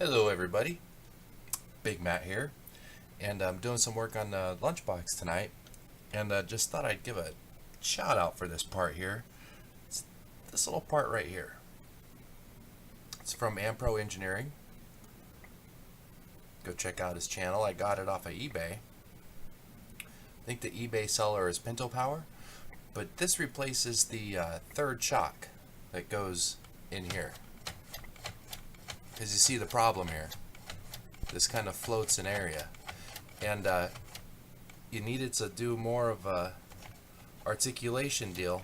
Hello everybody, Big Matt here, and I'm doing some work on the Lunchbox tonight, and just thought I'd give a shout out for this part here. It's this little part right here. It's from AMPro Engineering. Go check out his channel. I got it off of eBay. I think the eBay seller is Pinto Power, but this replaces the third shock that goes in here. Because you see the problem here. This kind of floats an area, and you needed to do more of a articulation deal.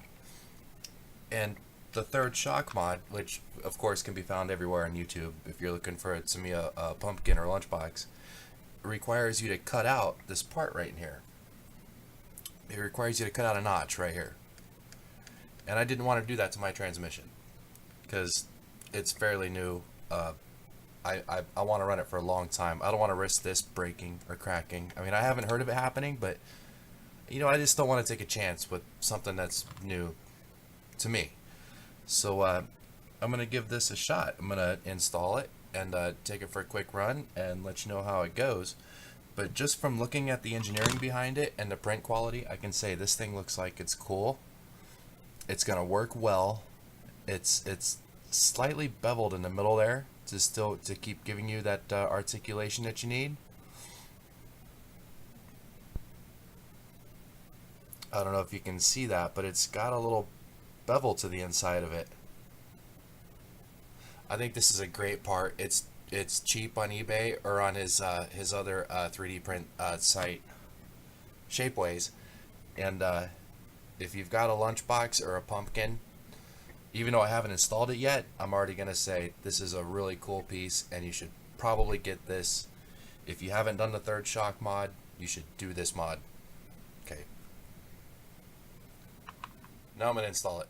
And the third shock mod, which of course can be found everywhere on YouTube if you're looking for a Tamiya pumpkin or lunchbox, requires you to cut out this part right in here. It requires you to cut out a notch right here, and I didn't want to do that to my transmission because it's fairly new. I want to run it for a long time. I don't want to risk this breaking or cracking. I mean, I haven't heard of it happening, but I just don't want to take a chance with something that's new to me. So I'm gonna give this a shot. I'm gonna install it and take it for a quick run and let you know how it goes. But just from looking at the engineering behind it and the print quality, I can say this thing looks like it's cool. It's gonna work well. It's slightly beveled in the middle there to keep giving you that articulation that you need. I don't know if you can see that, but it's got a little bevel to the inside of it. I think this is a great part. It's cheap on eBay or on his other 3D print site, Shapeways. And if you've got a lunchbox or a pumpkin, even though I haven't installed it yet, I'm already going to say this is a really cool piece, and you should probably get this. If you haven't done the third shock mod, you should do this mod. Okay. Now I'm going to install it.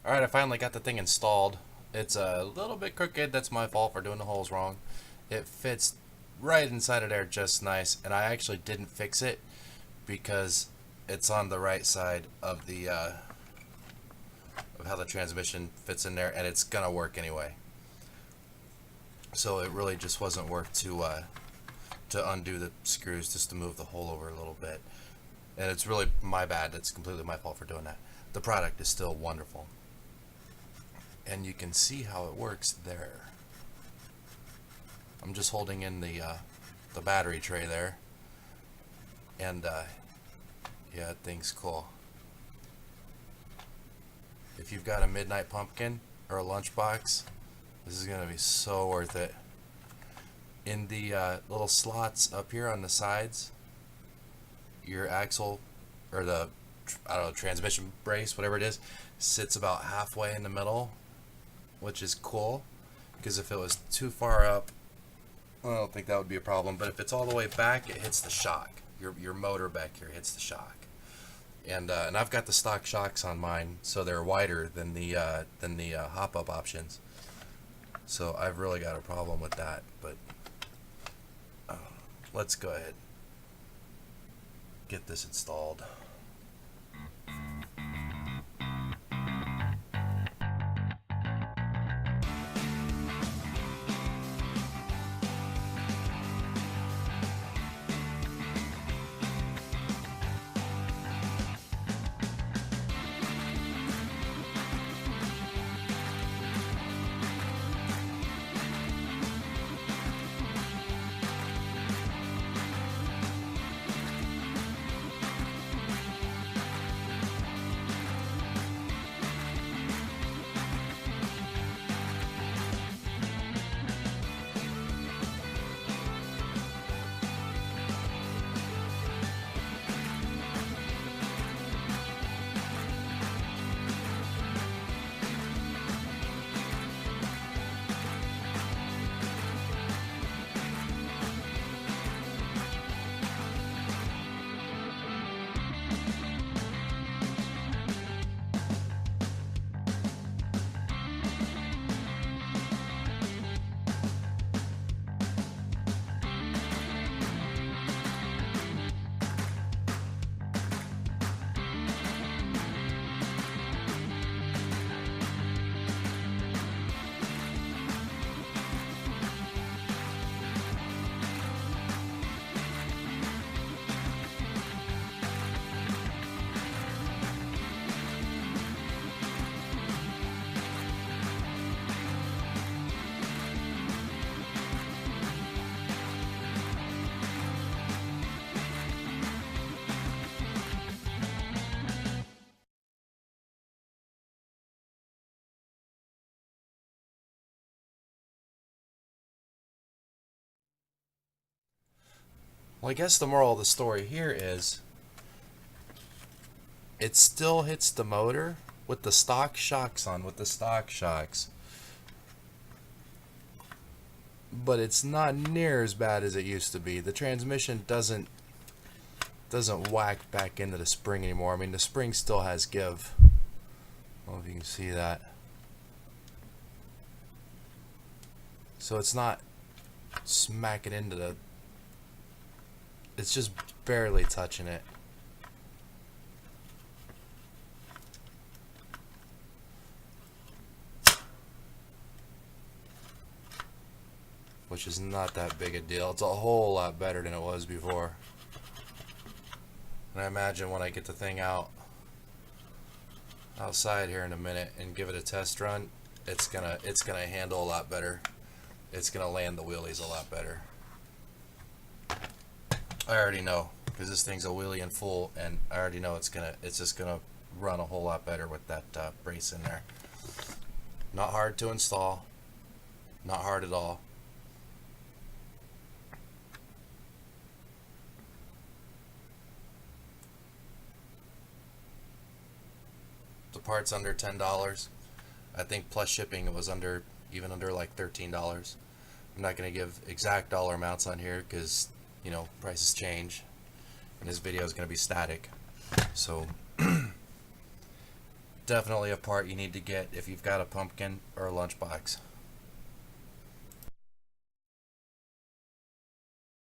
Alright, I finally got the thing installed. It's a little bit crooked. That's my fault for doing the holes wrong. It fits right inside of there just nice, and I actually didn't fix it because it's on the right side of the of how the transmission fits in there, and it's gonna work anyway. So it really just wasn't worth to undo the screws just to move the hole over a little bit. And it's really my bad. It's completely my fault for doing that. The product is still wonderful. And you can see how it works there. I'm just holding in the battery tray there, and yeah, that thing's cool. If you've got a midnight pumpkin or a lunchbox, this is gonna be so worth it. In the little slots up here on the sides, your axle or the transmission brace, whatever it is, sits about halfway in the middle, which is cool, because if it was too far up, well, I don't think that would be a problem. But if it's all the way back, it hits the shock. Your motor back here hits the shock, and I've got the stock shocks on mine, so they're wider than the hop-up options. So I've really got a problem with that. But let's go ahead, get this installed. Well, I guess the moral of the story here is it still hits the motor with the stock shocks on, with the stock shocks. But it's not near as bad as it used to be. The transmission doesn't whack back into the spring anymore. I mean, the spring still has give. I don't know if you can see that. So it's not smacking into the... It's just barely touching it. Which is not that big a deal. It's a whole lot better than it was before. And I imagine when I get the thing outside here in a minute and give it a test run, it's gonna handle a lot better. It's gonna land the wheelies a lot better. I already know, because this thing's a wheelie in full, and I already know it's just gonna run a whole lot better with that brace in there. Not hard to install, not hard at all. The part's under $10. I think plus shipping it was even under like $13. I'm not going to give exact dollar amounts on here because, you know, prices change and this video is going to be static. So definitely a part you need to get if you've got a pumpkin or a lunchbox.